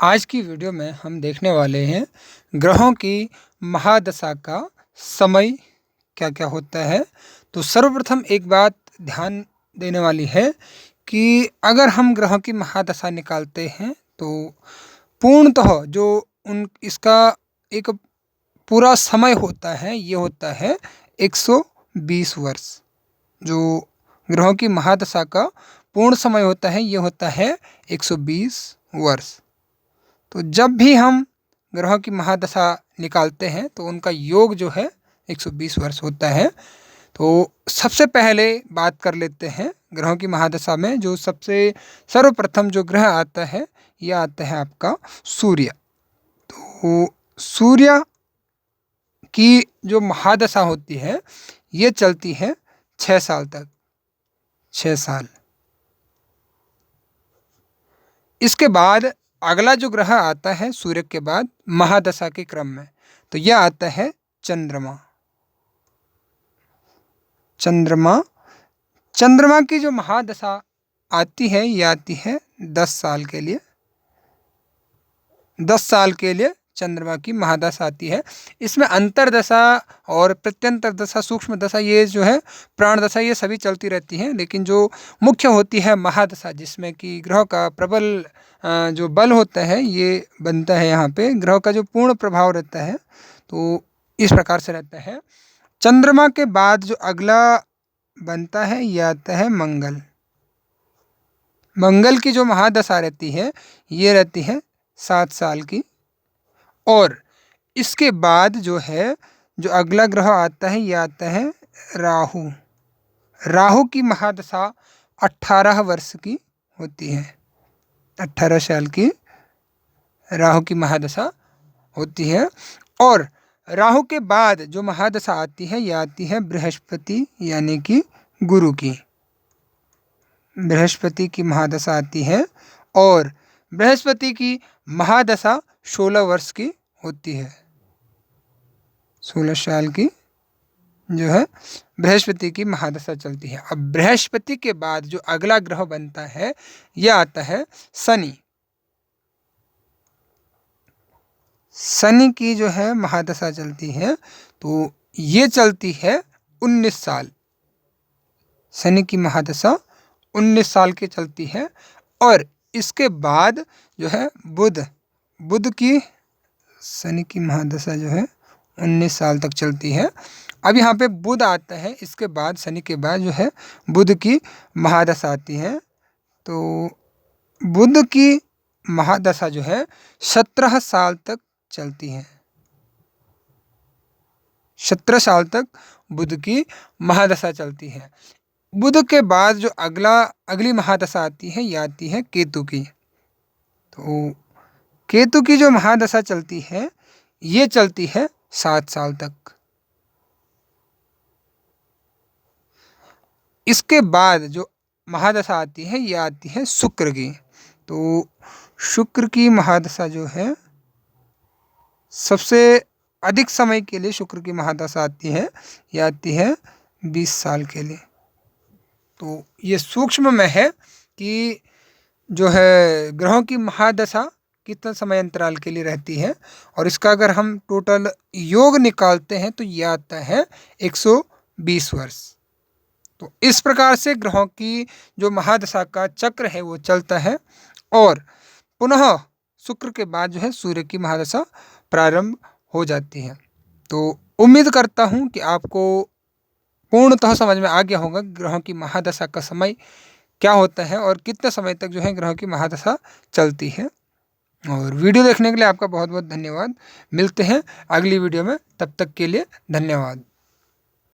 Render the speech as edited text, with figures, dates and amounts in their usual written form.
आज की वीडियो में हम देखने वाले हैं ग्रहों की महादशा का समय क्या क्या होता है। तो सर्वप्रथम एक बात ध्यान देने वाली है कि अगर हम ग्रहों की महादशा निकालते हैं तो पूर्णतः जो उन इसका एक पूरा समय होता है, ये होता है 120 वर्ष। जो ग्रहों की महादशा का पूर्ण समय होता है, ये होता है 120 वर्ष। तो जब भी हम ग्रहों की महादशा निकालते हैं तो उनका योग जो है 120 वर्ष होता है। तो सबसे पहले बात कर लेते हैं ग्रहों की महादशा में जो सबसे सर्वप्रथम जो ग्रह आता है, यह आता है आपका सूर्य। तो सूर्य की जो महादशा होती है, ये चलती है 6 साल तक, 6 साल। इसके बाद अगला जो ग्रह आता है सूर्य के बाद महादशा के क्रम में, तो यह आता है चंद्रमा। चंद्रमा की जो महादशा आती है, यह आती है 10 साल के लिए। 10 साल के लिए चंद्रमा की महादशा आती है। इसमें अंतरदशा और प्रत्यंतर दशा, सूक्ष्म दशा, ये जो है प्राण दशा, ये सभी चलती रहती हैं। लेकिन जो मुख्य होती है महादशा, जिसमें कि ग्रहों का प्रबल जो बल होता है, ये बनता है यहाँ पे, ग्रहों का जो पूर्ण प्रभाव रहता है, तो इस प्रकार से रहता है। चंद्रमा के बाद जो अगला बनता है, यह आता है मंगल। मंगल की जो महादशा रहती है, ये रहती है 7 साल की। और इसके बाद जो है, जो अगला ग्रह आता है, यह आता है राहु। राहु की महादशा 18 वर्ष की होती है। 18 साल की राहु की महादशा होती है। और राहु के बाद जो महादशा आती है, यह आती है बृहस्पति यानी कि गुरु की। बृहस्पति की महादशा आती है और बृहस्पति की महादशा 16 वर्ष की होती है। 16 साल की जो है बृहस्पति की महादशा चलती है। अब बृहस्पति के बाद जो अगला ग्रह बनता है, यह आता है शनि। शनि की जो है महादशा चलती है, तो ये चलती है 19 साल। शनि की महादशा 19 साल की चलती है। और इसके बाद जो है बुध की, शनि की महादशा जो है 19 साल तक चलती है। अब यहाँ पे बुध आता है, इसके बाद शनि के बाद जो है बुध की महादशा आती है। तो बुध की महादशा जो है 17 साल तक चलती है। 17 साल तक बुध की महादशा चलती है। बुध के बाद जो अगली महादशा आती है, यह आती है केतु की। तो केतु की जो महादशा चलती है, ये चलती है 7 साल तक। इसके बाद जो महादशा आती है, यह आती है शुक्र की। तो शुक्र की महादशा जो है सबसे अधिक समय के लिए शुक्र की महादशा आती है, यह आती है 20 साल के लिए। तो ये सूक्ष्म में है कि जो है ग्रहों की महादशा कितना समय अंतराल के लिए रहती है। और इसका अगर हम टोटल योग निकालते हैं, तो यह आता है 120 वर्ष। तो इस प्रकार से ग्रहों की जो महादशा का चक्र है, वो चलता है। और पुनः शुक्र के बाद जो है सूर्य की महादशा प्रारंभ हो जाती है। तो उम्मीद करता हूँ कि आपको पूर्णतः समझ में आ गया होगा ग्रहों की महादशा का समय क्या होता है और कितने समय तक जो है ग्रहों की महादशा चलती है। और वीडियो देखने के लिए आपका बहुत बहुत धन्यवाद। मिलते हैं अगली वीडियो में, तब तक के लिए धन्यवाद।